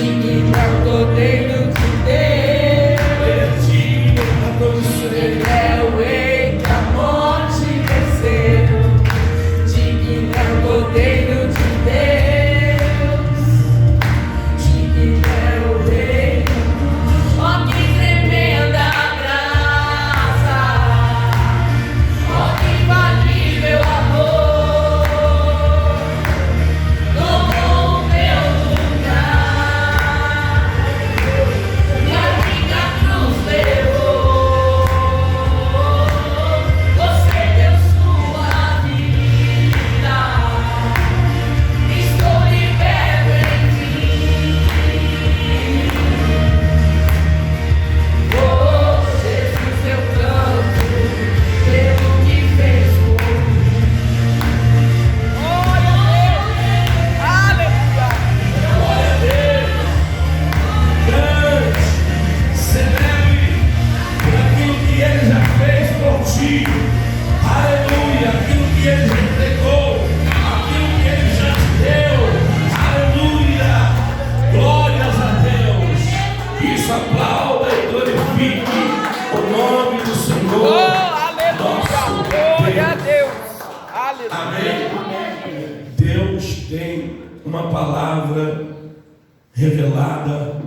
digno é o Cordeiro de Deus, digno para todos os Ele é o Rei que a morte venceu, digno é o Cordeiro de Deus, digno é o Rei. Oh, que tremenda graça, oh, que infalível amor, tomou o meu lugar, e a minha cruz levou. Você deu sua vida, estou liberto em ti. Oh, Jesus, eu canto pelo que fez por mim. Glória a Deus, aleluia. Glória a Deus. Cante, celebre por aquilo que Ele já fez por ti. Aleluia. Aquilo que Ele já entregou, aquilo que Ele já te deu. Aleluia. Glórias a Deus. Isso, aplauda e glorifique o nome do Senhor. Aleluia, glória a Deus, aleluia. Amém. Deus tem uma palavra revelada.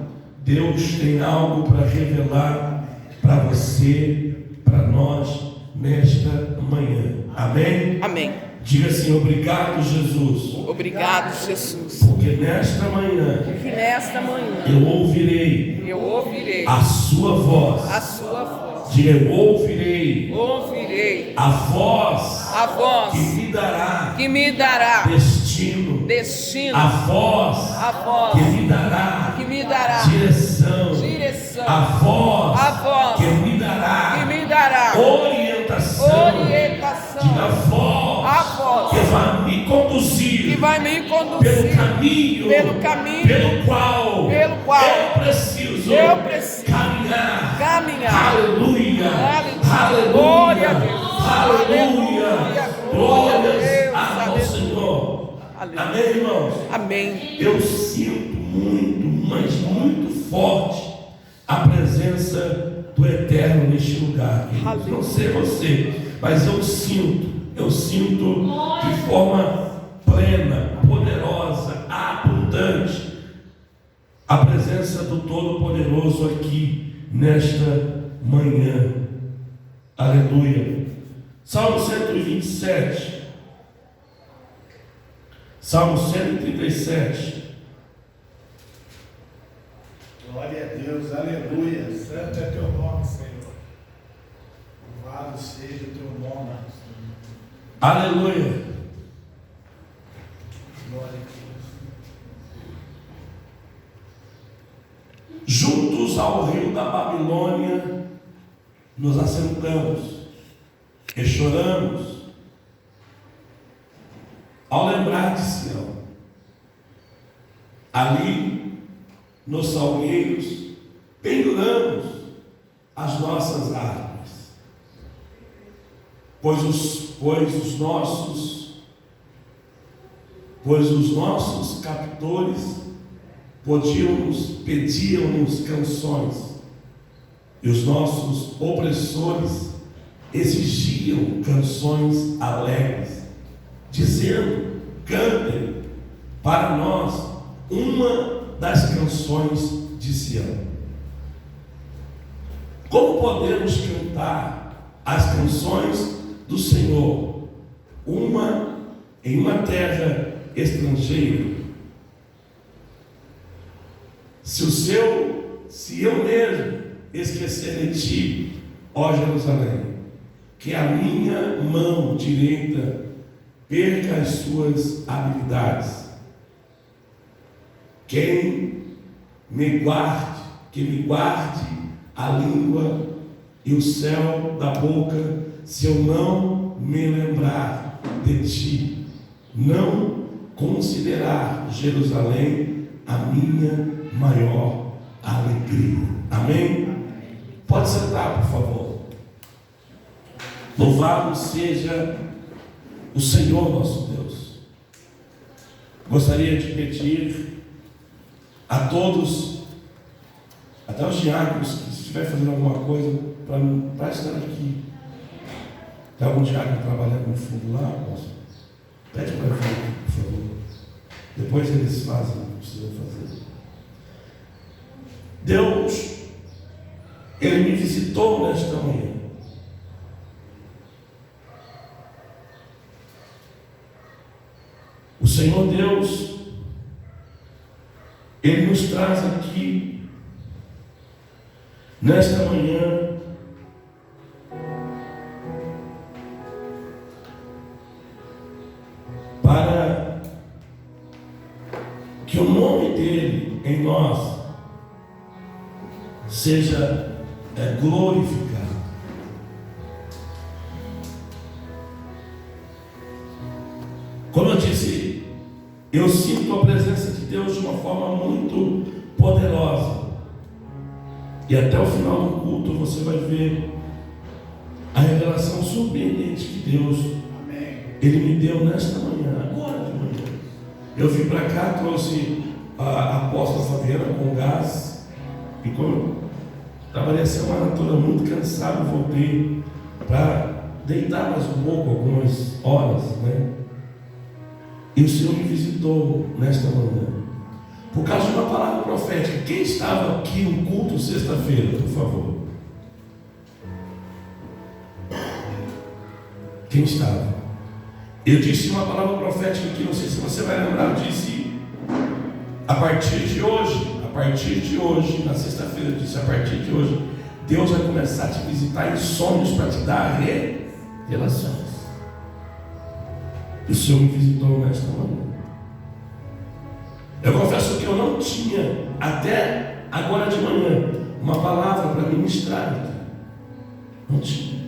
Deus tem algo para revelar para você, para nós, nesta manhã. Amém? Amém. Diga assim: obrigado, Jesus, Obrigado, Jesus, porque nesta manhã que nesta manhã eu ouvirei eu ouvirei a sua voz. a sua voz, Diga: eu ouvirei ouvirei a voz a voz que me dará destino, destino, a voz a que voz me dará que me dará direção, direção, a voz que me que dará me dará orientação, orientação, diga: a voz a voz que vai me conduzir que vai me pelo conduzir caminho pelo qual eu preciso caminhar. Aleluia, aleluia, Glória a Deus. aleluia, Glória glórias a ao Deus. Senhor. Aleluia. Amém, irmãos? Amém. Eu sinto muito, mas muito forte a presença do Eterno neste lugar. queridos. Não sei você, mas eu sinto de forma plena, poderosa, abundante, a presença do Todo-Poderoso aqui nesta manhã. Aleluia. Salmo 127. Salmo 137. Glória a Deus, aleluia. Santo é teu nome, Senhor. Louvado seja o teu nome. Aleluia. Glória a Deus. Juntos ao rio da Babilônia, nos assentamos e choramos ao lembrar de Sião. Ali, nos salgueiros, penduramos as nossas armas, pois os nossos captores pediam-nos canções, e os nossos opressores exigiam canções alegres, dizendo: cantem para nós uma das canções de Sião. Como podemos cantar as canções do Senhor em uma terra estrangeira? Se eu mesmo esquecer de ti, ó Jerusalém, que a minha mão direita perca as suas habilidades, que me guarde a língua e o céu da boca, se eu não me lembrar de ti, não considerar Jerusalém a minha maior alegria. Amém? Pode sentar, por favor. Louvado seja o Senhor nosso Deus. Gostaria de pedir a todos, até os diáconos, que se estiver fazendo alguma coisa, para estar aqui. Tem algum diácono trabalhando no fundo lá, moço? Pede para vir aqui, por favor. Depois eles fazem o que precisam fazer. Deus, Ele me visitou nesta manhã. O Senhor Deus, Ele nos traz aqui, nesta manhã, para que o nome dEle em nós seja glorificado. Como eu disse, eu sinto a presença de Deus de uma forma muito poderosa. E até o final do culto você vai ver a revelação surpreendente que Deus, Ele me deu nesta manhã, agora de manhã. Eu vim para cá, trouxe a apóstola Fabiana com gás. E como eu trabalhei a semana toda muito cansado, voltei para deitar mais um pouco, algumas horas, né? E o Senhor me visitou nesta manhã, por causa de uma palavra profética. Quem estava aqui no culto sexta-feira, por favor? Quem estava? Eu disse uma palavra profética aqui, não sei se você vai lembrar. Eu disse, a partir de hoje, na sexta-feira, eu disse, a partir de hoje, Deus vai começar a te visitar em sonhos para te dar revelações. E o Senhor me visitou nesta manhã. Eu confesso que eu não tinha, até agora de manhã, uma palavra para ministrar aqui. Não tinha.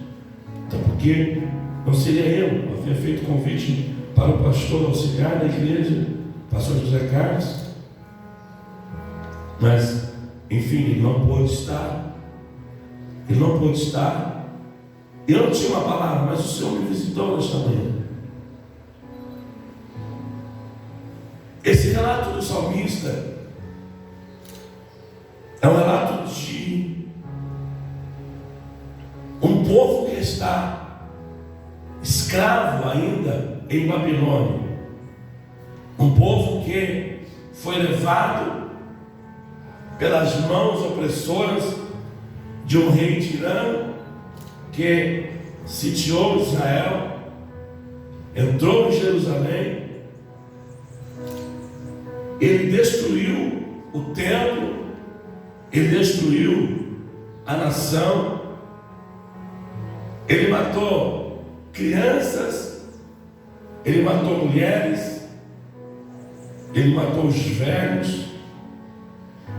Até porque não seria eu. Eu havia feito convite para o pastor auxiliar da igreja, pastor José Carlos. Mas, enfim, ele não pôde estar. Eu não tinha uma palavra, mas o Senhor me visitou nesta manhã. Esse relato do salmista é um relato de um povo que está escravo ainda em Babilônia. Um povo que foi levado pelas mãos opressoras de um rei tirano que sitiou Israel, entrou em Jerusalém. Ele destruiu o templo, ele destruiu a nação, ele matou crianças, ele matou mulheres, ele matou os velhos,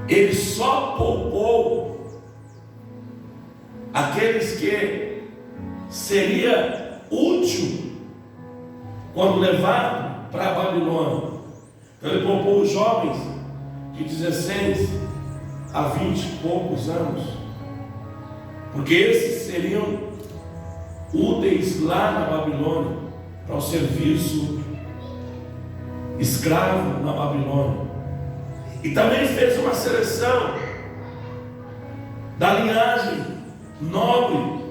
ele só poupou aqueles que seria útil quando levado para a Babilônia. Então ele poupou os jovens de 16 a 20 e poucos anos, porque esses seriam úteis lá na Babilônia para o serviço escravo na Babilônia. E também fez uma seleção da linhagem nobre.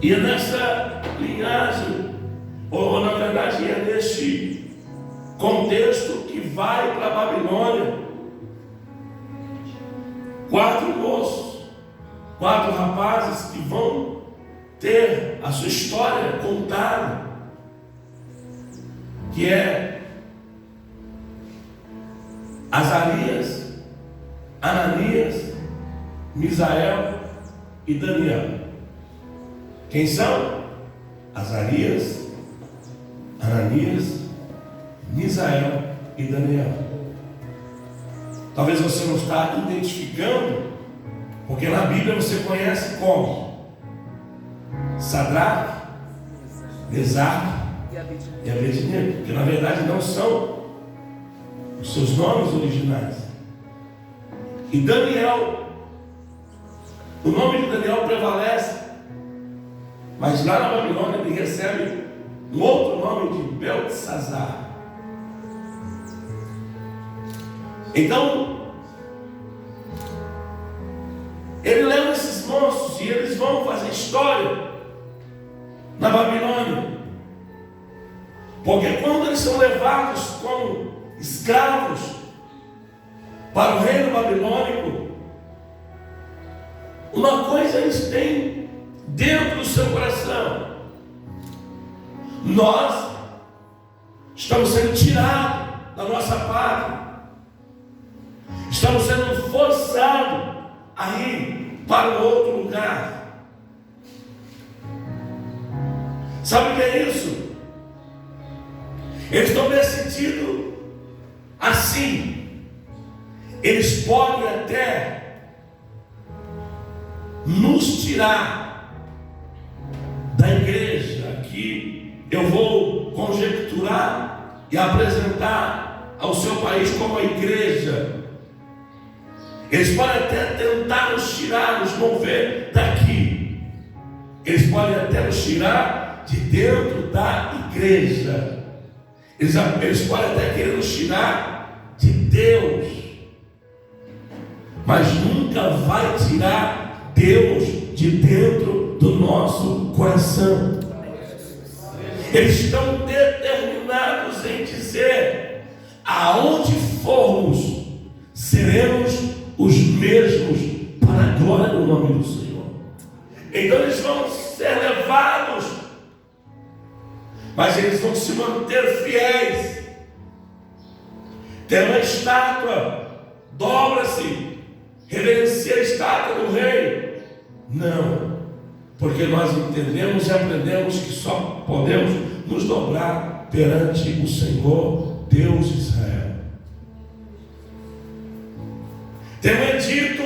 E é nessa linhagem, ou na verdade é neste contexto que vai para a Babilônia 4 moços, 4 rapazes que vão ter a sua história contada, que é Azarias, Ananias, Misael e Daniel. Quem são? Azarias, Ananias, Misael e Daniel. Talvez você não está identificando, porque na Bíblia você conhece como Sadraque, Mesaque e Abednego, que na verdade não são os seus nomes originais. E Daniel, o nome de Daniel prevalece, mas lá na Babilônia ele recebe um outro nome de Beltesazar. Então, ele leva esses monstros e eles vão fazer história na Babilônia. Porque quando eles são levados como escravos para o reino babilônico, uma coisa eles têm dentro do seu coração: nós estamos sendo tirados da nossa pátria, estamos sendo forçados a ir para outro lugar. Sabe o que é isso? Eles estão decididos assim. Eles podem até nos tirar da igreja. Aqui eu vou conjecturar e apresentar ao seu país como a igreja. Eles podem até tentar nos tirar, nos mover daqui. Eles podem até nos tirar de dentro da igreja. Eles podem até querer nos tirar de Deus, mas nunca vai tirar Deus de dentro do nosso coração. Eles estão determinados em dizer: aonde formos, seremos os mesmos para a glória do nome do Senhor. Então eles vão ser levados, mas eles vão se manter fiéis. Tem uma estátua, dobra-se, reverencia a estátua do rei. Não, porque nós entendemos e aprendemos que só podemos nos dobrar perante o Senhor, Deus de Israel. Tem um edito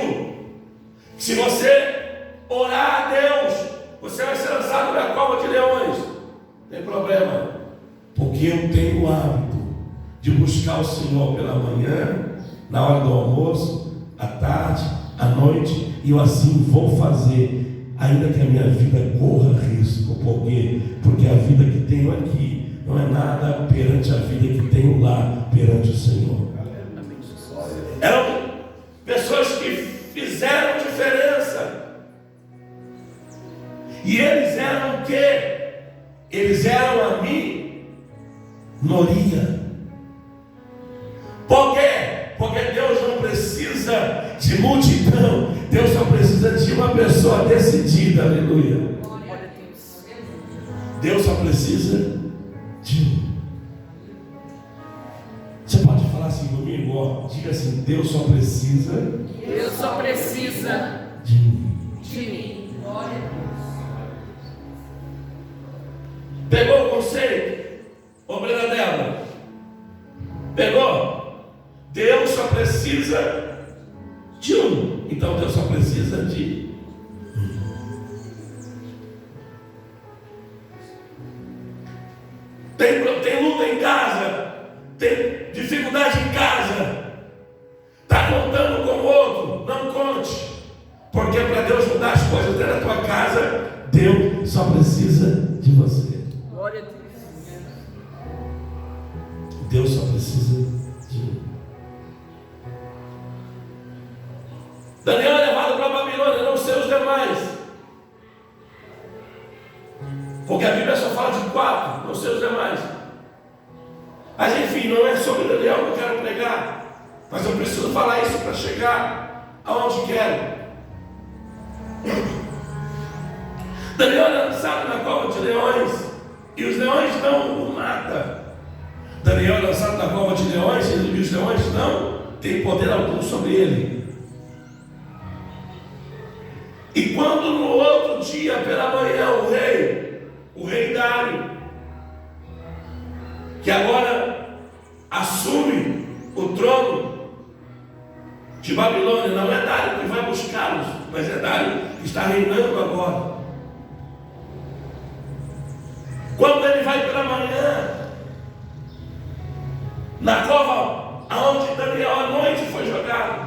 que se você orar a Deus, você vai ser lançado na cova de leões. Não tem problema, porque eu tenho o hábito de buscar o Senhor pela manhã, na hora do almoço, à tarde, à noite, e eu assim vou fazer, ainda que a minha vida corra risco. Por quê? Porque a vida que tenho aqui não é nada perante a vida que tenho lá perante o Senhor. Eram pessoas que fizeram diferença. E eles eram o quê? Eles eram a minoria. Por quê? Porque Deus não precisa de multidão. Deus só precisa de uma pessoa decidida. Aleluia. Deus só precisa de um. Você pode falar assim comigo, ó, diga assim: Deus só precisa de mim. Pegou o conceito, obreira dela? Pegou? Deus só precisa de um. Então Deus só precisa de um. Tem luta em casa, tem dificuldade em casa, está contando com o outro, não conte, porque para Deus mudar as coisas dentro da tua casa, Deus só precisa de você. Glória a Deus. Deus só precisa de um. Daniel é levado para a Babilônia, não sei os demais, porque a Bíblia só fala de 4, não sei os demais. Mas enfim, não é sobre Daniel que eu quero pregar, mas eu preciso falar isso para chegar aonde quero. Daniel é lançado na cova de leões, e os leões não o matam. Daniel é lançado na cova de leões, e os leões não têm poder algum sobre ele. E quando no outro dia, pela manhã, o rei Dário, que agora assume o trono de Babilônia, não é Dário que vai buscá-los, mas é Dário que está reinando agora. Quando ele vai pela manhã, na cova aonde Daniel à noite foi jogado,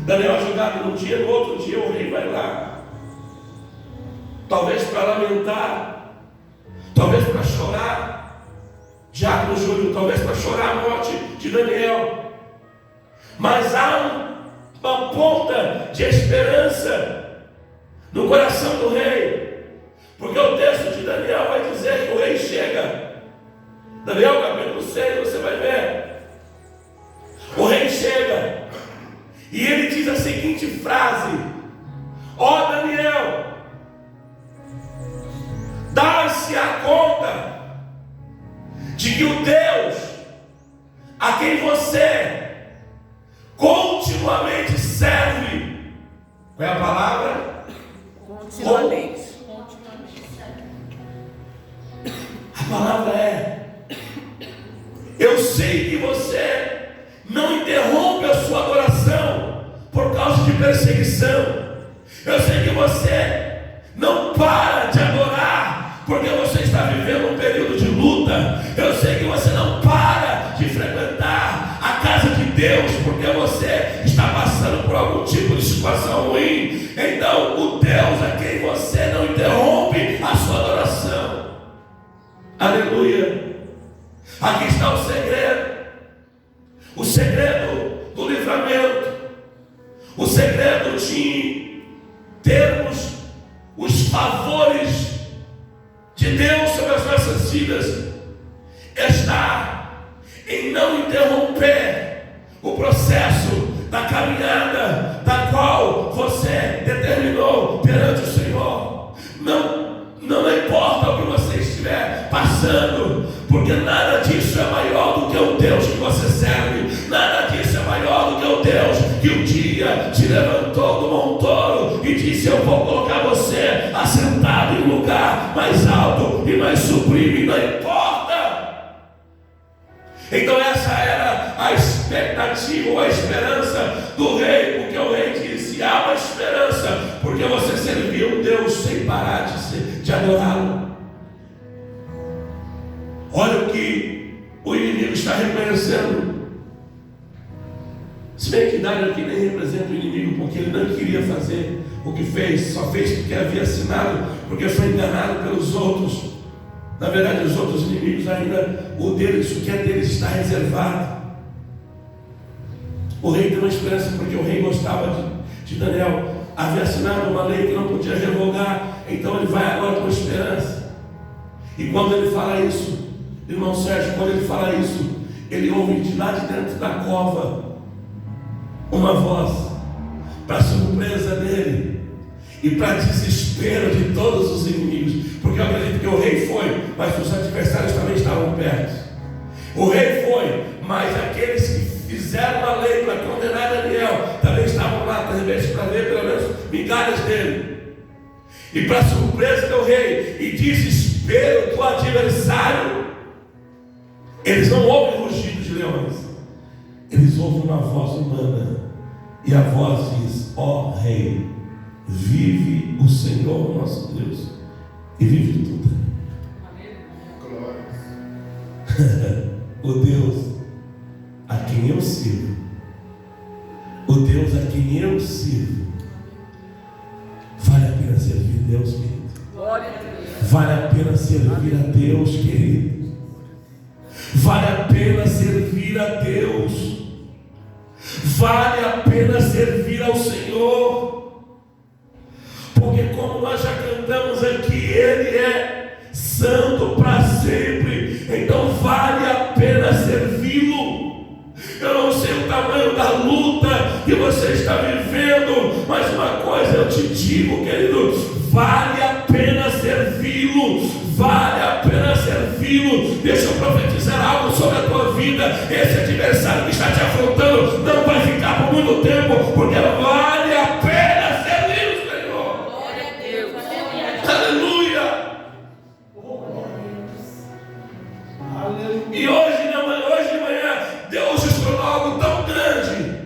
Daniel é jogado num dia, no outro dia o rei vai lá, talvez para lamentar, talvez para chorar, Diácono Júlio, talvez para chorar a morte de Daniel. Mas há uma ponta de esperança no coração do rei, porque o texto de Daniel vai dizer que o rei chega. Daniel capítulo 6, você vai ver. O rei chega e ele diz a seguinte frase: ó Daniel, dá-se a conta de que o Deus a quem você continuamente serve, qual é a palavra? Continuamente. A palavra é: eu sei que você não interrompe a sua adoração por causa de perseguição. Eu sei que você não para de adorar porque você está vivendo um período de luta. Eu sei que você não para de frequentar a casa de Deus porque você está passando por algum tipo de situação ruim. Então o Deus a quem você não interrompe a sua adoração. Aleluia. Aqui está o segredo. O segredo do livramento. O segredo de termos os favores de Deus sobre as nossas vidas está em não interromper o processo da caminhada da qual você determinou perante o Senhor. Não importa o que você estiver passando, porque nada disso é maior do que o Deus que você serve. Nada disso é maior do que o Deus que um dia te levantou do montouro e disse: eu vou colocar você assentado em um lugar mais alto e mais sublime. Não importa. Então essa era a expectativa ou a esperança do rei, porque o rei disse: há uma esperança, porque você servia um Deus sem parar de adorá-lo. Olha o que o inimigo está reconhecendo. Se bem que Dário aqui nem representa o inimigo, porque ele não queria fazer o que fez, só fez porque havia assinado, porque foi enganado pelos outros. Na verdade, os outros inimigos ainda, o que é deles está reservado. O rei tem uma esperança, porque o rei gostava de Daniel. Havia assinado uma lei que não podia revogar, então ele vai agora com esperança. E quando ele fala isso, irmão Sérgio, quando ele fala isso, ele ouve de lá de dentro da cova uma voz, para surpresa dele e para desespero de todos os inimigos, porque eu acredito que o rei foi, mas os adversários também estavam perto. O rei foi, mas aqueles que fizeram uma lei para condenar Daniel também estavam lá, de repente, para ver pelo menos migalhas dele. E para surpresa do rei e desespero do adversário, eles não ouvem rugido de leões, eles ouvem uma voz humana, e a voz diz: ó rei, vive o Senhor nosso Deus, e vive tudo. Glória. O Deus a quem eu sirvo, o Deus a quem eu sirvo, vale a pena servir Deus, querido. Glória a Deus. Vale a pena servir a Deus, querido. Vale a pena servir a Deus. Vale a pena servir ao Senhor. Porque como nós já cantamos aqui, Ele é santo para sempre. Então vale a pena servi-lo. Eu não sei o tamanho da luta que você está vivendo, mas uma coisa eu te digo, querido: vale a pena servi-lo. Vale a pena servi-lo. Deixa eu profetizar algo sobre a tua vida. Esse adversário que está te afrontando não vai ficar por muito tempo, porque vale a pena servir o Senhor. Glória a Deus. Aleluia. Aleluia. E hoje de manhã, Deus nos tornou algo tão grande.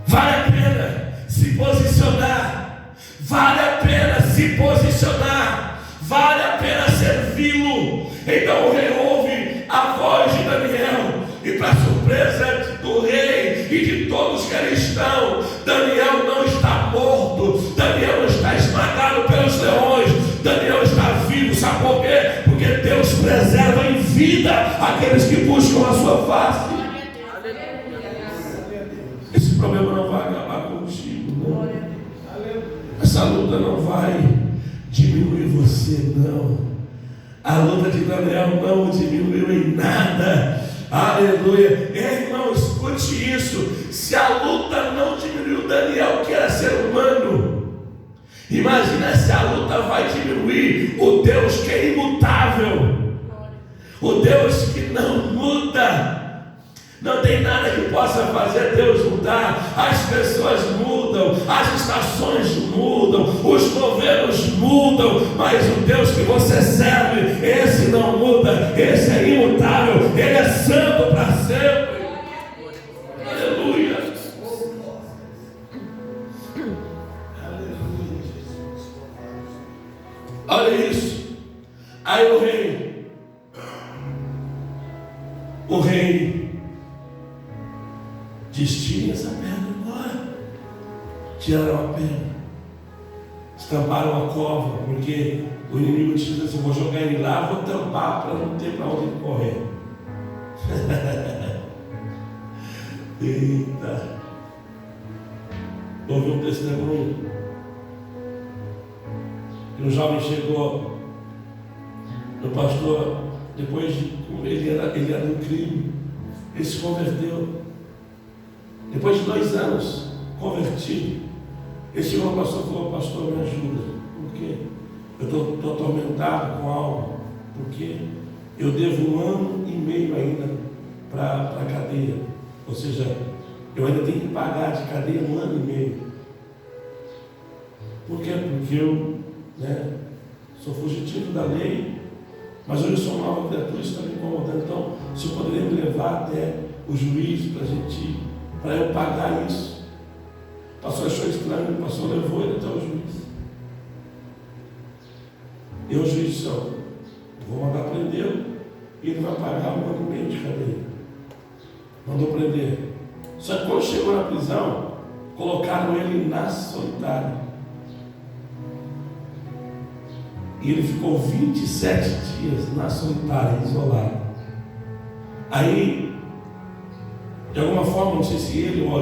Vale a pena se posicionar. Vale a pena se posicionar. Vale a pena servi-lo. Então o rei ouve a voz de Daniel, e para surpresa do rei e de todos que ali estão, Daniel não está morto, Daniel não está esmagado pelos leões, Daniel está vivo. Sabe por quê? Porque Deus preserva em vida aqueles que buscam a sua face. luta não vai diminuir você, não. A luta de Daniel não diminuiu em nada. Aleluia. Irmão, escute isso. Se a luta não diminuiu Daniel, que era ser humano, imagina se a luta vai diminuir o Deus que é imutável, o Deus que não muda. Não tem nada que possa fazer Deus mudar. As pessoas mudam, as estações mudam, os governos mudam, mas o Deus que você serve, esse não muda, esse é imutável, ele é santo para sempre. Aleluia. Olha isso. Aí o rei diz: tirem essa pedra agora. Tiraram a pedra, estamparam a cova, porque o inimigo diz assim: vou jogar ele lá, vou tampar para não ter para onde ele correr. Eita. Houve um testemunho que um jovem chegou no pastor, depois de ele era no crime, ele se converteu. Depois de 2 anos convertido, ele chegou ao pastor e falou: pastor, me ajuda. Por quê? Eu estou atormentado com algo. Porque eu devo 1 ano e meio ainda para a cadeia. Ou seja, eu ainda tenho que pagar de cadeia 1 ano e meio. Por quê? Porque eu sou fugitivo da lei, mas hoje eu sou uma nova criatura, isso está me incomodando. Então, se eu poderia me levar até o juiz para eu pagar isso. O pastor achou estranho, o pastor levou ele até o juiz. E o juiz disse: vou mandar prendê-lo e ele vai pagar 1 ano e meio de cadeia. Mandou prender. Só que quando chegou na prisão, colocaram ele na solitária. E ele ficou 27 dias na solitária, isolado. Aí, de alguma forma, não sei se ele ou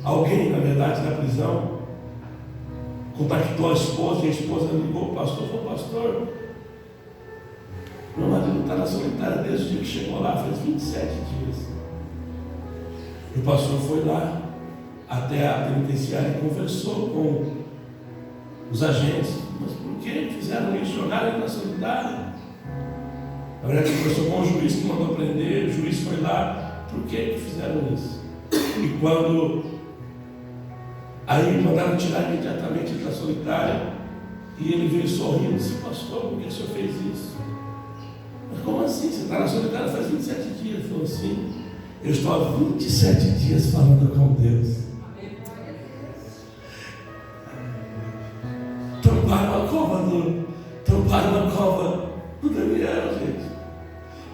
alguém na verdade na prisão, contactou a esposa, e a esposa ligou ao pastor e falou: pastor, meu marido está na solitária desde o dia que chegou lá, faz 27 dias. E o pastor foi lá até a penitenciária e conversou com os agentes. Mas por que fizeram isso? Jogaram ele na solitária? Na verdade, conversou com o juiz que mandou prender, o juiz foi lá. Por que fizeram isso? E quando aí mandaram tirar imediatamente ele da solitária, e ele veio sorrindo e disse: pastor, por que o senhor fez isso? Mas como assim? Você está na solitária faz 27 dias. Ele falou assim: eu estou há 27 dias falando com Deus. Tamparam a cova do Daniel, gente,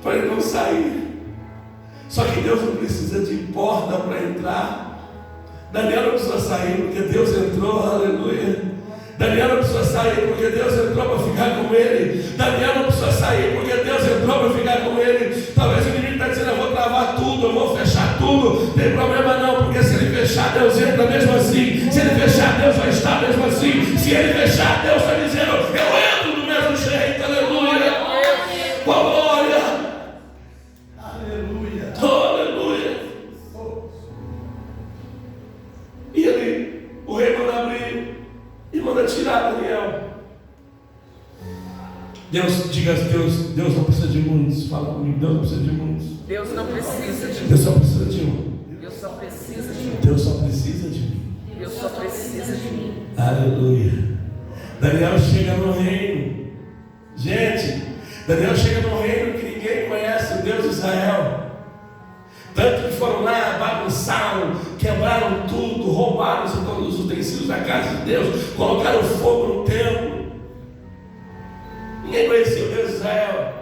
para ele não sair. Só que Deus não precisa de porta para entrar. Daniel não precisa sair porque Deus entrou, aleluia. Daniel não precisa sair porque Deus entrou para ficar com ele. Daniel não precisa sair porque Deus entrou para ficar com ele. Talvez o inimigo está dizendo: eu vou travar tudo, eu vou fechar tudo. Não tem problema não, porque se ele fechar, Deus entra mesmo assim. Se ele fechar, Deus vai estar mesmo assim. Se ele fechar, Deus está dizendo: eu entro do mesmo jeito, aleluia. Com a glória. Aleluia. Aleluia. E o rei manda abrir e manda tirar Daniel. Deus não precisa de muitos. Fala comigo: Deus não precisa de muitos. Deus não precisa de mim. Deus só precisa de um. Deus só precisa de mim. Deus só precisa de mim. Deus só precisa de mim. Aleluia. Daniel chega no reino. Gente, Daniel chega no reino que ninguém conhece, o Deus de Israel. Tanto que foram lá, bagunçaram, quebraram tudo, roubaram todos os utensílios da casa de Deus, colocaram fogo no templo. Ninguém conhecia o Deus de Israel.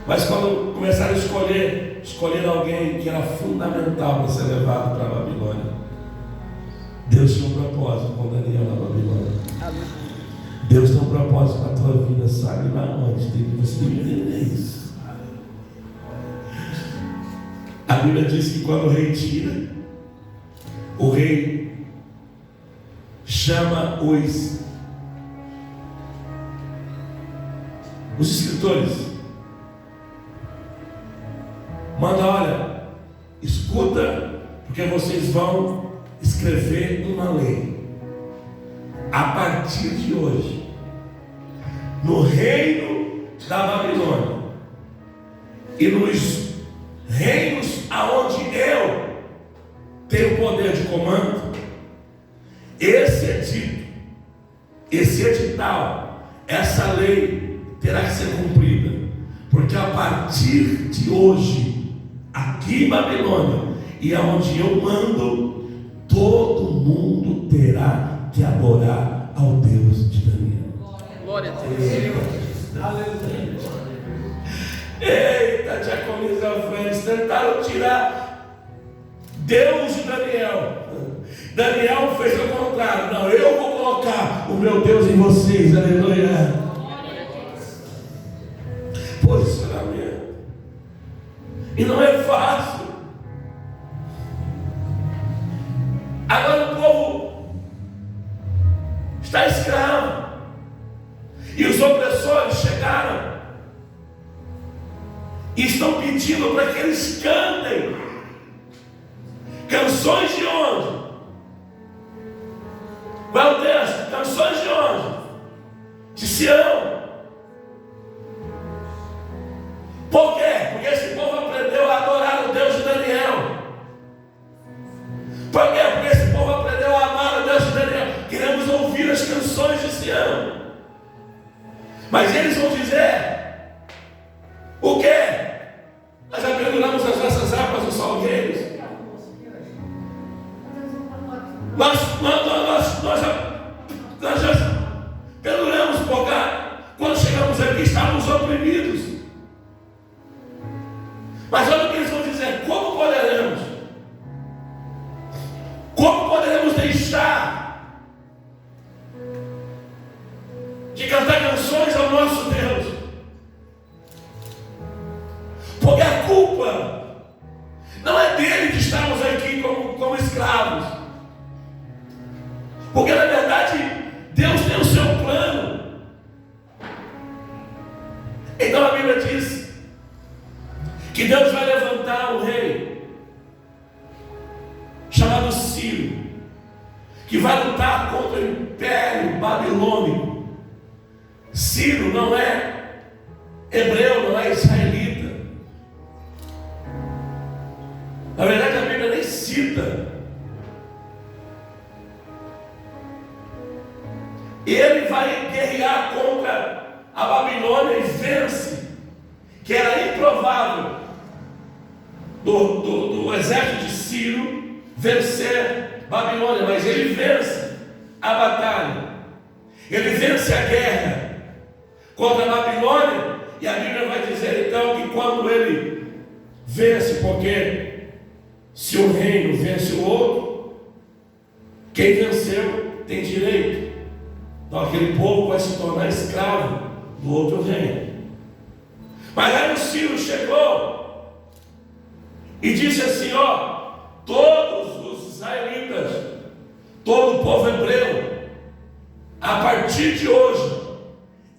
Mas quando começaram a escolher alguém que era fundamental para ser levado para a Babilônia, Deus tinha um propósito com Daniel na Babilônia. Deus tem um propósito para a tua vida, sabe lá onde? Você tem que entender isso. A Bíblia diz que quando o rei tira, o rei chama os escritores. Manda, olha, escuta, porque vocês vão escrever uma lei. A partir de hoje, no reino da Babilônia e nos reinos aonde eu tenho poder de comando, esse edito, esse edital, essa lei terá que ser cumprida, porque a partir de hoje, aqui em Babilônia e aonde eu mando, todo mundo terá que adorar ao Deus de Daniel. Glória a Deus. Aleluia. Eita, diaconisa Fênix, tentaram tirar Deus de Daniel. Daniel fez o contrário. Não, eu vou colocar o meu Deus em vocês. Aleluia. Posicionamento. E não é fácil. Agora o povo está escravo. E os opressores chegaram e estão pedindo para que eles cantem canções de onde? Qual é o texto? Canções de onde? De Sião. Por quê? Porque esse povo aprendeu a adorar o Deus de Daniel. Por quê? Porque esse povo aprendeu a amar o Deus de Daniel. Queremos ouvir as canções de Sião. Mas eles vão dizer o quê? Nós já penduramos as nossas harpas nos salgueiros. Nós já penduramos por cá. Quando chegamos aqui, estávamos oprimidos. Mas olha o que eles vão dizer: como poderemos? Como poderemos deixar de cantar canções ao nosso Deus? Porque a culpa não é dele de estarmos aqui como escravos. Porque na verdade Deus tem o seu plano. Então a Bíblia diz que Deus vai levantar um rei chamado Ciro, que vai lutar contra o império babilônico. Ciro não é hebreu, não é israelita. Na verdade a Bíblia nem cita. Ele vai guerrear contra a Babilônia e vence, que era improvável do exército de Ciro vencer Babilônia, mas ele vence a batalha, ele vence a guerra contra a Babilônia. E a Bíblia vai dizer então que quando ele vence, porque se um reino vence o outro, quem venceu tem direito. Então aquele povo vai se tornar escravo do outro reino. Mas aí o Ciro chegou e disse assim: ó, todos os israelitas, todo o povo hebreu, a partir de hoje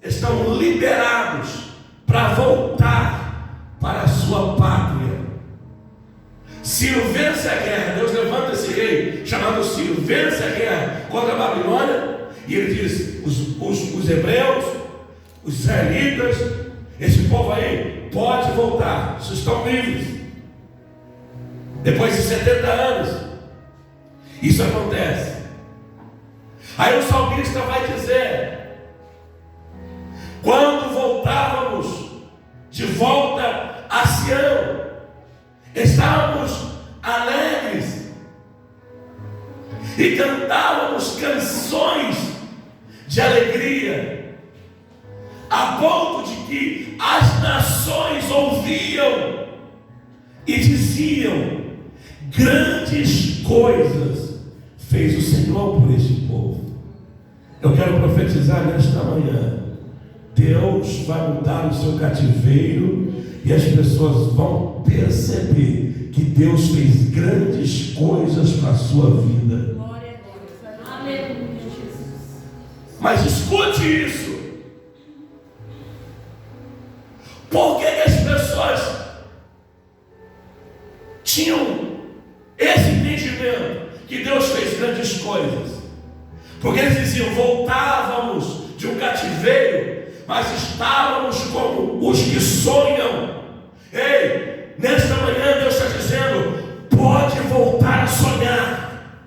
estão liberados para voltar para a sua pátria. Ciro vence a guerra. Deus levanta esse rei chamado Ciro, vence a guerra contra a Babilônia. E ele diz: os hebreus, os israelitas, esse povo aí pode voltar, vocês estão livres. Depois de 70 anos, isso acontece. Aí o salmista vai dizer: quando voltávamos de volta a Sião, estávamos alegres e cantávamos canções de alegria, a ponto de que as nações ouviam e diziam: grandes coisas fez o Senhor por este povo. Eu quero profetizar nesta manhã: Deus vai mudar o seu cativeiro e as pessoas vão perceber que Deus fez grandes coisas para a sua vida. Glória a Deus. Aleluia. Mas escute isso. Por que as pessoas tinham esse entendimento que Deus fez grandes coisas? Porque eles diziam: voltávamos de um cativeiro, mas estávamos como os que sonham. Ei, nesta manhã Deus está dizendo: pode voltar a sonhar.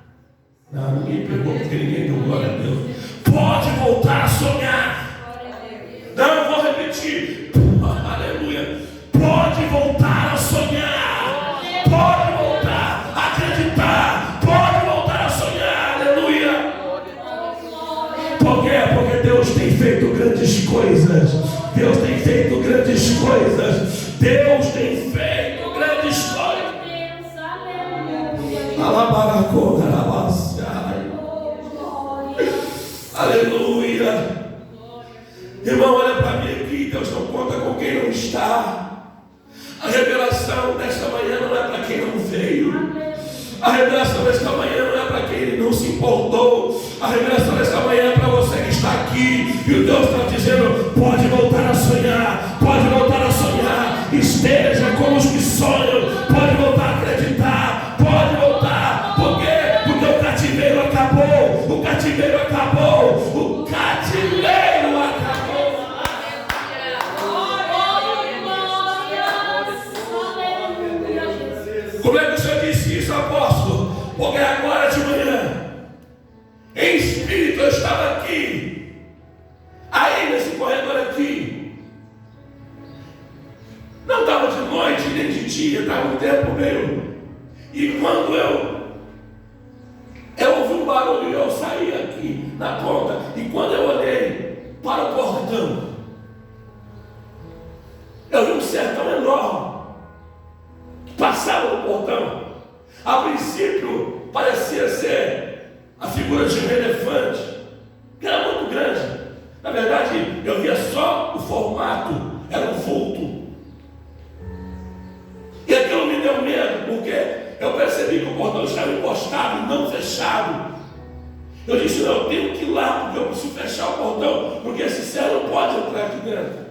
Não, ninguém pegou, porque ninguém deu glória a Deus. Pode voltar a sonhar. Não, eu vou repetir. Aleluia. Pode voltar a sonhar. Pode voltar a acreditar. Pode voltar a sonhar. Aleluia. Por quê? Porque Deus tem feito grandes coisas. Deus tem feito grandes coisas. Deus tem feito grandes coisas. Aleluia. Irmão, olha para mim aqui. Deus não conta com quem não está. A revelação desta manhã não é para quem não veio. A revelação desta manhã não é para quem ele não se importou. A revelação desta manhã é para você que está aqui. E o Deus está dizendo: pode voltar a sonhar. Pode voltar a sonhar. Esteja como os que sonham. Pode voltar a acreditar. Pode voltar. Por quê? Porque o cativeiro acabou. O cativeiro acabou. O cativeiro acabou. Como é que o Senhor disse isso, apóstolo? Porque agora de manhã, em espírito, eu estava aqui, aí nesse corredor aqui. Não estava de noite nem de dia, estava um tempo meio. E quando eu ouvi um barulho e eu saí aqui na ponta. E quando eu olhei para o portão, eu vi um sertão enorme que passava no portão. A princípio parecia ser a figura de um elefante, que era muito grande. Na verdade, eu via só o formato, era um vulto. E aquilo me deu medo, porque eu percebi que o portão estava encostado e não fechado. Eu disse: não, eu tenho que ir lá, porque eu preciso fechar o portão, porque esse céu não pode entrar aqui dentro.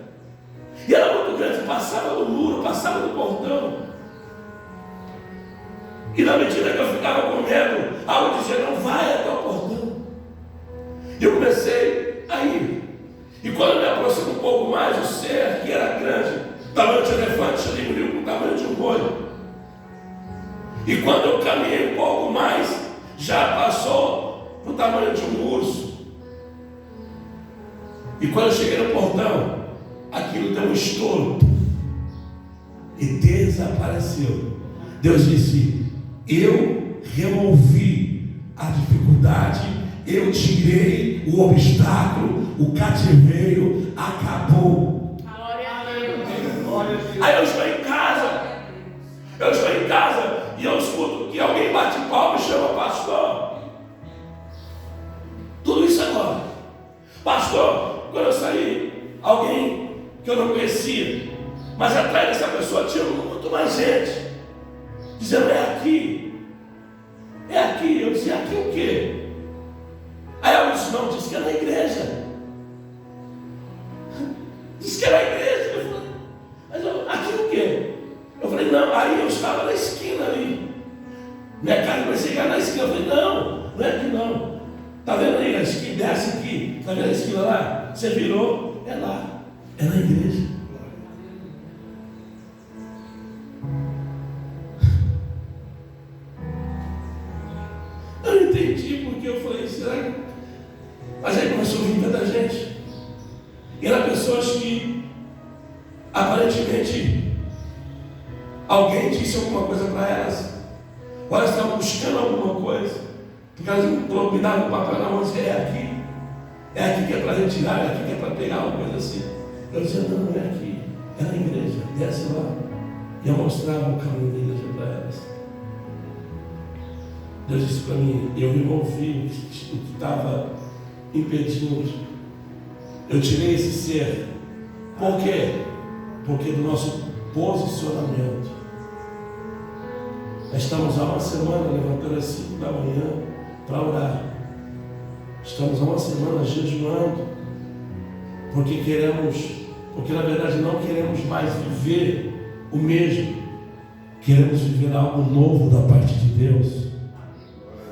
E era muito grande, passava no muro, passava no portão. E na medida que eu ficava com medo, algo dizia: não vai até o portão. E eu comecei a ir. E quando eu me aproximo um pouco mais, o ser que era grande, tamanho de elefante, diminuiu com o tamanho de um boi. E quando eu caminhei um pouco mais, já passou para o tamanho de um urso. E quando eu cheguei no portão, aquilo deu um estouro e desapareceu. Deus disse: eu removi a dificuldade, eu tirei o obstáculo, o cativeiro acabou. Aí eu estou em casa, e eu escuto que alguém bate palma e chama pastor. Tudo isso agora. Pastor, quando eu saí, alguém que eu não conhecia, mas atrás dessa pessoa tinha muito mais gente, dizendo: é aqui. É aqui. Eu disse: aqui o quê? Aí eu disse: não, disse que é na igreja. Disse que é na igreja. Eu falei: mas aqui o quê? Eu falei: não. Aí eu estava na esquina ali. Minha casa parecia que era na esquina. Eu falei: não, não é aqui não. Está vendo aí a esquina? Desce aqui. Está vendo a esquina lá? Você virou, é lá. É na igreja. Eu não entendi porque eu falei: será que... Mas aí começou a vir tanta gente. E eram pessoas que aparentemente alguém disse alguma coisa para elas, ou elas estavam buscando alguma coisa, porque elas me davam um papel na mão e diziam: é aqui que é para retirar, é aqui que é para pegar, uma coisa assim. Eu dizia: não, não é aqui, é na igreja, desce lá. E eu mostrava o caminho da igreja para elas. Deus disse para mim: eu removi o que estava impedindo. Eu tirei esse ser. Por quê? Porque do nosso posicionamento. Nós estamos há uma semana levantando às 5 da manhã para orar. Estamos há uma semana jejuando, porque na verdade não queremos mais viver o mesmo. Queremos viver algo novo da parte de Deus.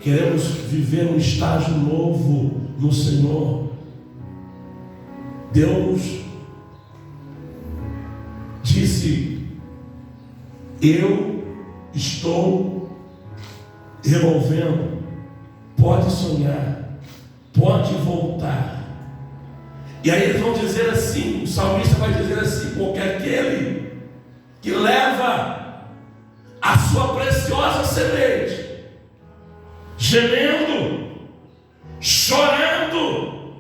Queremos viver um estágio novo no Senhor. Deus disse: eu estou removendo. Pode sonhar, pode voltar. E aí eles vão dizer assim, o salmista vai dizer assim: porque aquele que leva a sua preciosa semente, gemendo, chorando,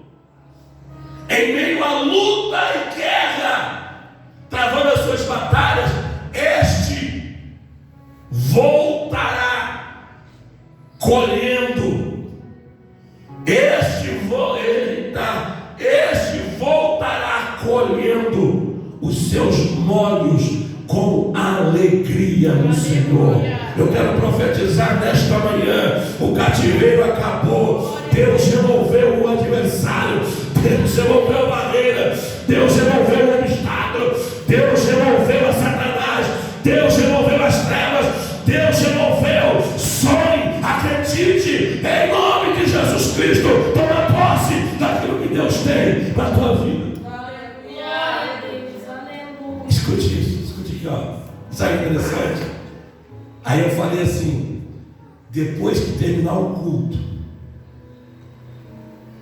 em meio à luta e guerra, travando as suas batalhas, este voltará colhendo. Este voltará colhendo os seus molhos com alegria no Senhor. Eu quero profetizar nesta manhã: o cativeiro acabou. Deus removeu o adversário, Deus removeu a barreira, Deus removeu o obstáculo, Deus removeu a Satanás, Deus removeu as trevas, Deus removeu. Sonhe, acredite, em nome de Jesus Cristo. Toma posse daquilo que Deus tem para a tua vida. Escute isso, escute aqui, ó. Sabe que interessante? Aí eu falei assim: depois que terminar o culto,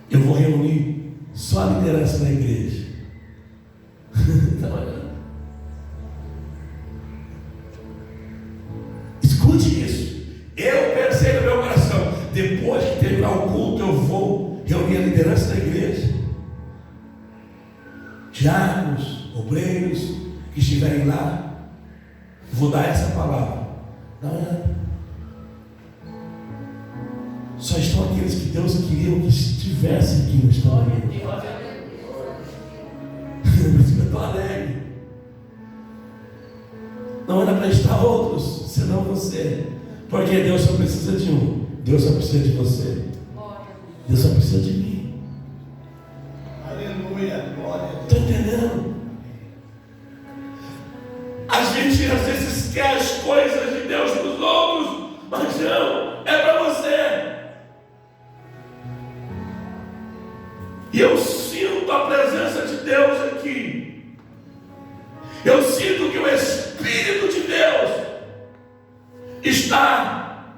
eu vou reunir só a liderança da igreja. Escute isso. Eu pensei no meu coração: depois que terminar o culto, eu vou reunir a liderança da igreja, diáconos, obreiros que estiverem lá. Vou dar essa palavra. Não é? Só estão aqueles que Deus queria que estivessem aqui nesta manhã. Por isso que eu estou alegre. Não era para estar outros, senão você. Porque Deus só precisa de um. Deus só precisa de você. Deus só precisa de mim. Aleluia. Glória a Deus. Está entendendo? A gente às vezes quer as coisas de Deus para os outros, mas não, é para você. E eu sinto a presença de Deus aqui. Eu sinto que o Espírito de Deus está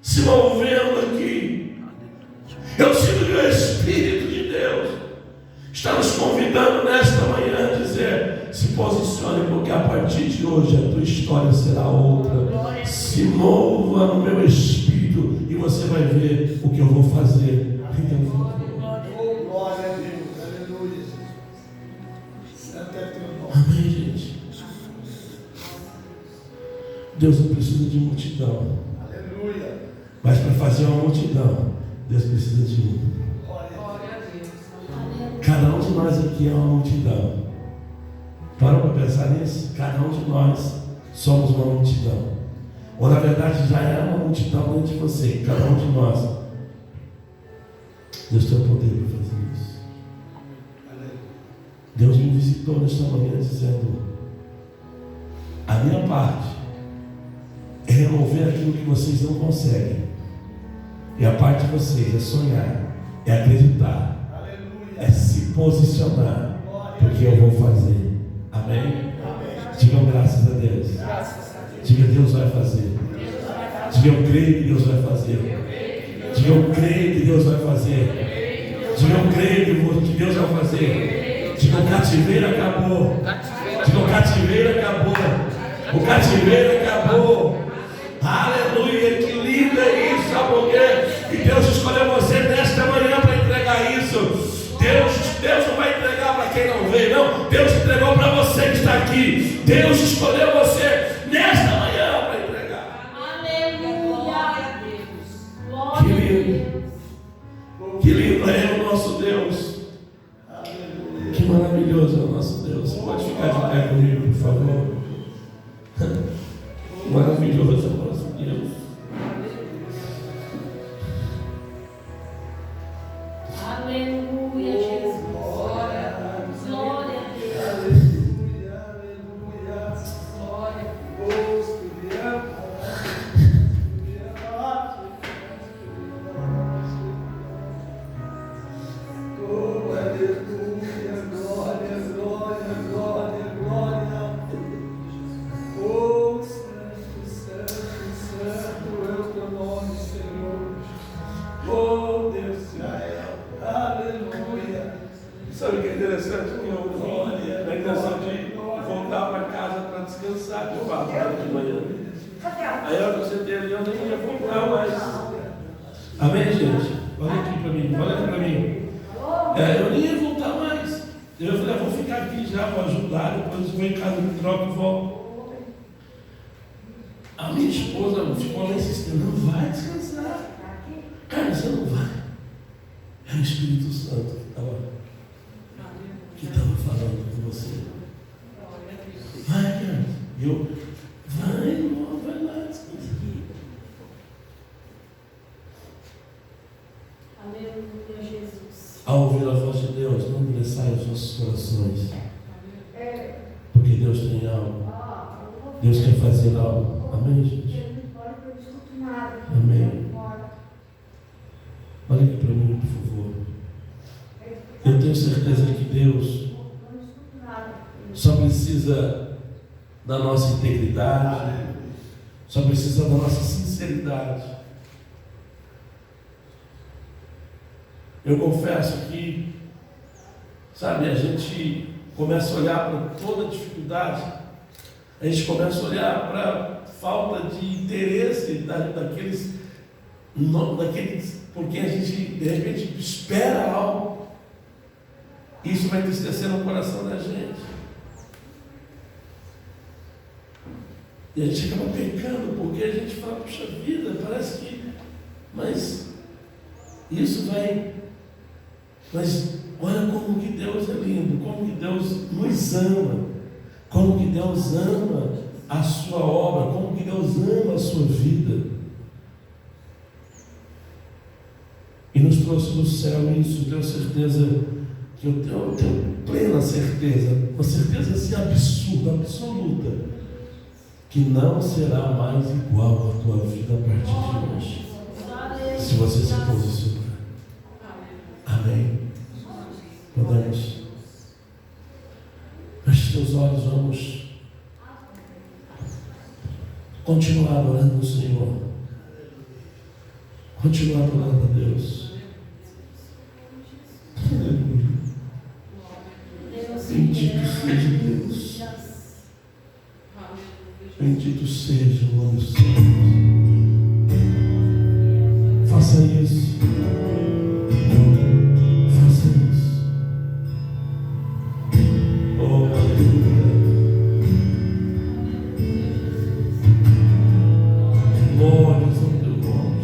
se movendo aqui. Eu sinto que o Espírito de Deus está nos convidando nesta manhã a dizer: se posicione, porque a partir de hoje a tua história será outra. Se mova no meu Espírito e você vai ver o que eu vou fazer. Glória a Deus. Aleluia. Santo é teu nome. Amém, gente. Deus não precisa de multidão. Aleluia. Mas para fazer uma multidão, Deus precisa de um. Glória a Deus. Cada um de nós aqui é uma multidão. Para pensar nisso? Cada um de nós somos uma multidão. Ou na verdade já é uma multidão dentro de você. Cada um de nós. Deus tem o poder para fazer isso. Deus me visitou nesta manhã dizendo: a minha parte é remover aquilo que vocês não conseguem. E a parte de vocês é sonhar, é acreditar, é se posicionar, porque eu vou fazer. Amém? Digam graças a Deus. Diga: Deus vai fazer. Diga: eu creio que Deus vai fazer. Diga: eu creio que Deus vai fazer. Diga: eu creio que Deus vai fazer. Diga: o cativeiro acabou. Diga: o cativeiro acabou. O cativeiro acabou. Aleluia, que lindo é isso, sabe por quê? E Deus escolheu você nesta manhã para entregar isso. Deus não vai entregar para quem não veio, não. Deus entregou para você que está aqui. Deus escolheu você nesta manhã para entregar. Aleluia. Que lindo. Que lindo é o nosso Deus. Que maravilhoso é o nosso Deus. Você pode ficar de pé comigo, por favor? Maravilhoso é o nosso Deus. já vou ajudar, depois eu vou em casa, me troco e volto. A minha esposa ficou lá insistindo, não vai descansar. Cara, você não vai. É o Espírito Santo que estava falando com você. Vai, cara. E eu, vai, irmão, vai lá descansar. Aleluia, Jesus. Ao ouvir a voz de Deus, não endureçai os nossos corações. Porque Deus tem algo. Deus quer fazer algo. Amém, gente? Amém. Olha aqui para mim, por favor. Eu tenho certeza que Deus só precisa da nossa integridade, só precisa da nossa sinceridade. Eu confesso que, sabe, a gente começa a olhar para toda dificuldade, a gente começa a olhar para a falta de interesse daqueles, porque a gente, de repente, espera algo. Isso vai entristecer no coração da gente. E a gente acaba pecando, porque a gente fala, puxa vida, parece que... Mas isso vai... Mas olha como que Deus é lindo, como que Deus nos ama, como que Deus ama a sua obra, como que Deus ama a sua vida. E nos trouxe do céu isso, tenho certeza que eu tenho plena certeza, uma certeza assim absurda, absoluta, que não será mais igual a tua vida a partir de hoje, se você se posicionar. Amém? Podemos? Feche teus olhos, vamos continuar adorando o Senhor, continuar adorando a Deus. Aleluia. Bendito seja Deus. Bendito seja o nome do Senhor. Faça isso. Faça isso. Oh, aleluia. Glórias ao teu nome,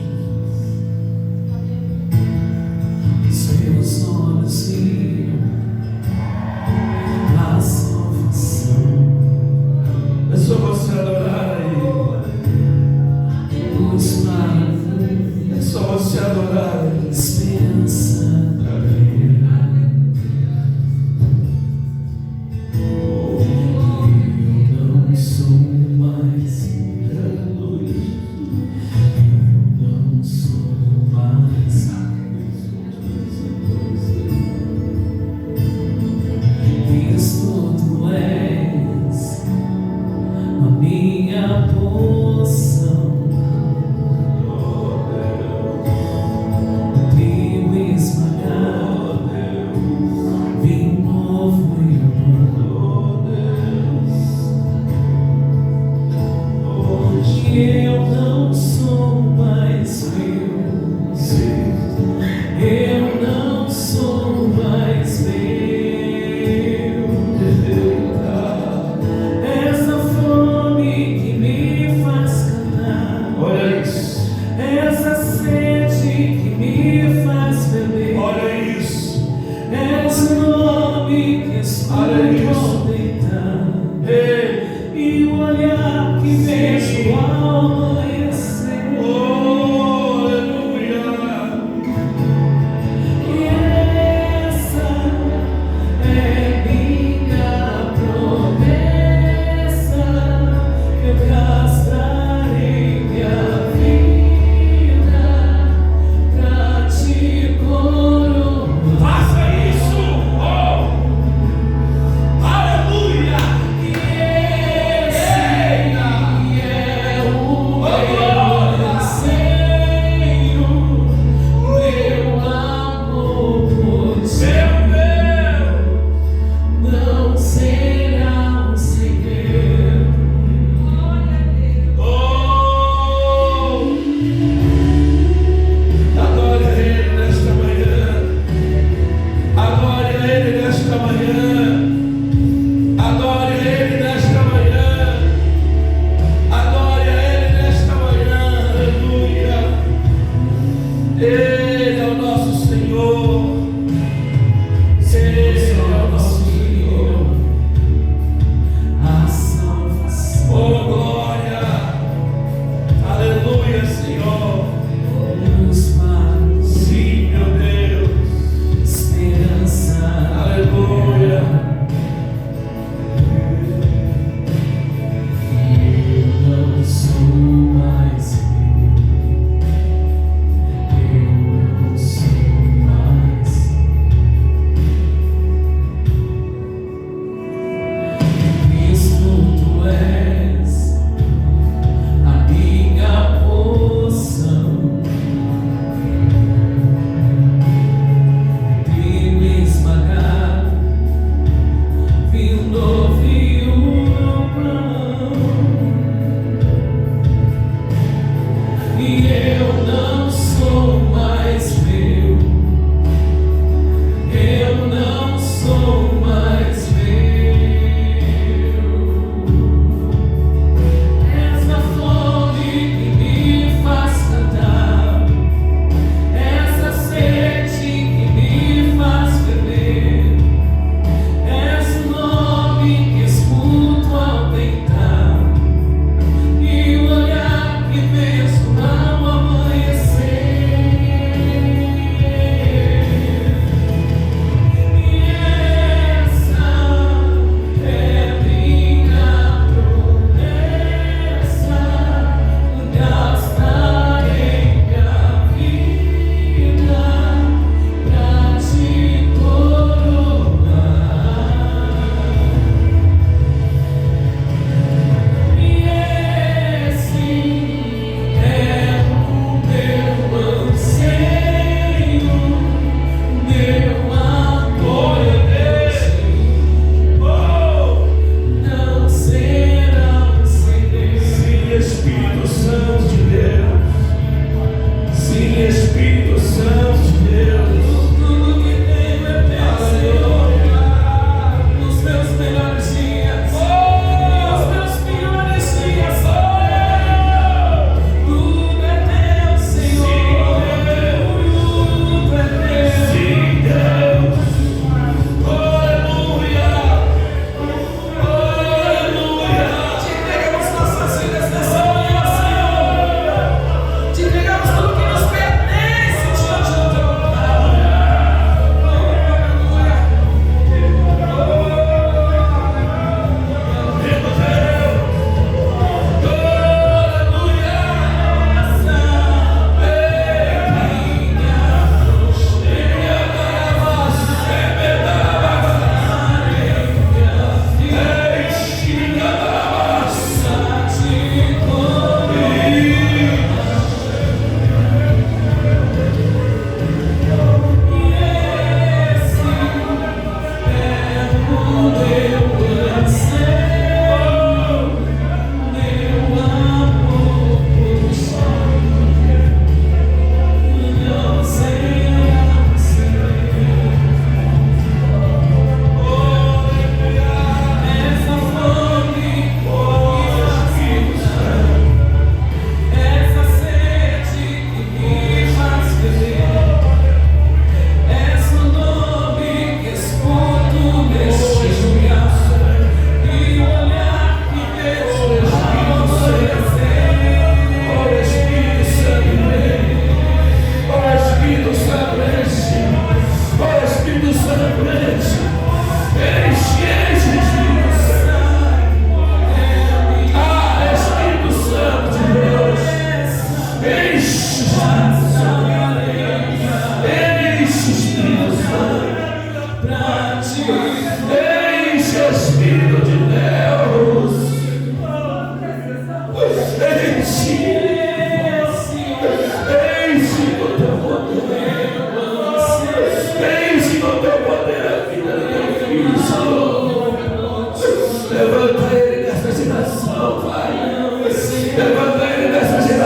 Jesus. Senhor, só assim a salvação. É só você adorar a Ele. É só você adorar a Ele.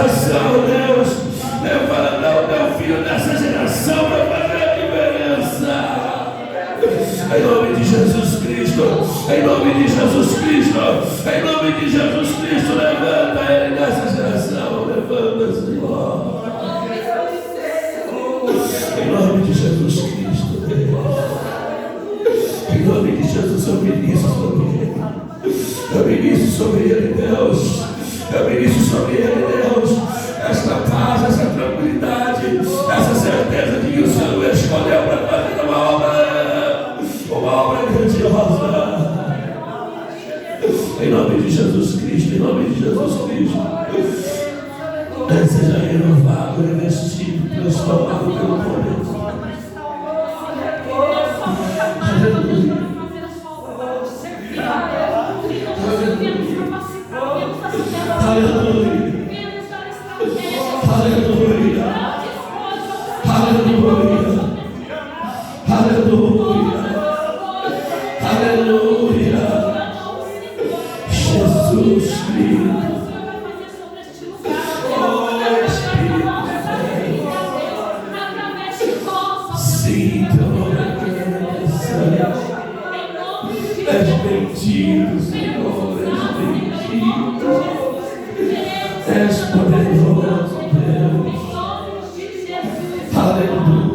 geração, Deus. Levanta o teu filho dessa geração para fazer a diferença. Em nome de Jesus Cristo, em nome de Jesus Cristo, em nome de Jesus Cristo, levanta ele nessa geração, levanta, Senhor. Em nome de Jesus Cristo, Deus. Em nome de Jesus, eu ministro sobre ele. Eu ministro sobre ele, Deus. Eu ministro sobre ele, Deus. Esta paz, essa tranquilidade, essa certeza de que o Senhor escolheu para fazer uma obra grandiosa. Em nome de Jesus Cristo, em nome de Jesus Cristo. Seja renovado, revestido, transformado pelo poder. Aleluia. Aleluia. Aleluia. Aleluia. Aleluia. Aleluia. Jesus Cristo. Sim, és bendito, Senhor, és bendito. És poderoso, Deus. Aleluia.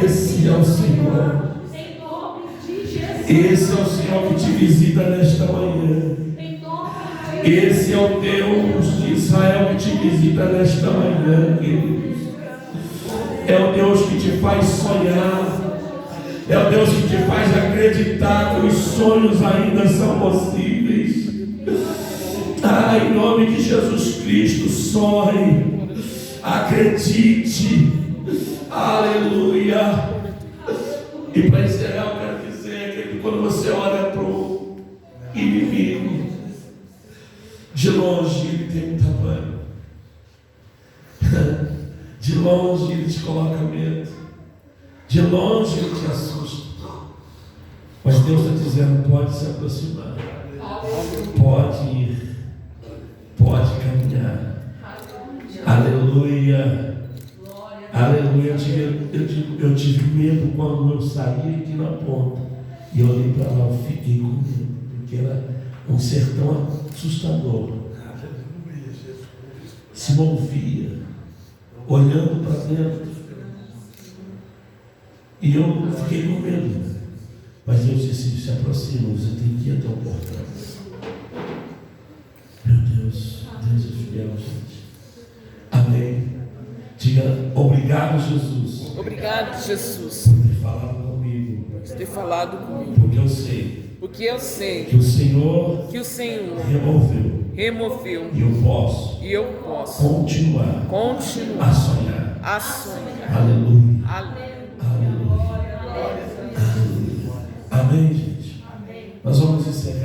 Esse é o Senhor. Esse é o Senhor que te visita nesta manhã. Esse é o Deus de Israel que te visita nesta manhã, queridos. É o Deus que te faz sonhar. É o Deus que te faz acreditar que os sonhos ainda são possíveis. Em nome de Jesus Cristo, sonhe, acredite. Aleluia. E para encerrar, eu quero dizer que quando você olha para o inimigo, de longe ele tem um tamanho. De longe ele te coloca medo. De longe ele te assusta. Mas Deus está dizendo: pode se aproximar. Pode ir. Pode caminhar. Aleluia. Aleluia. Eu tive medo quando eu saí aqui na ponta. E eu olhei para lá, eu fiquei com medo. Porque era um sertão assustador. Se movia, olhando para dentro. E eu fiquei com medo. Mas Deus disse: se aproxima, você tem que ir até o portão. Meu Deus, Deus é fiel, gente. Amém. Diga: obrigado, Jesus. Obrigado, Jesus, Por ter falado comigo. por ter falado comigo. Porque eu sei Porque eu sei que o Senhor que o Senhor removeu. removeu E eu posso e eu posso continuar a sonhar. a sonhar. Aleluia. Aleluia. Aleluia. Aleluia. Amém.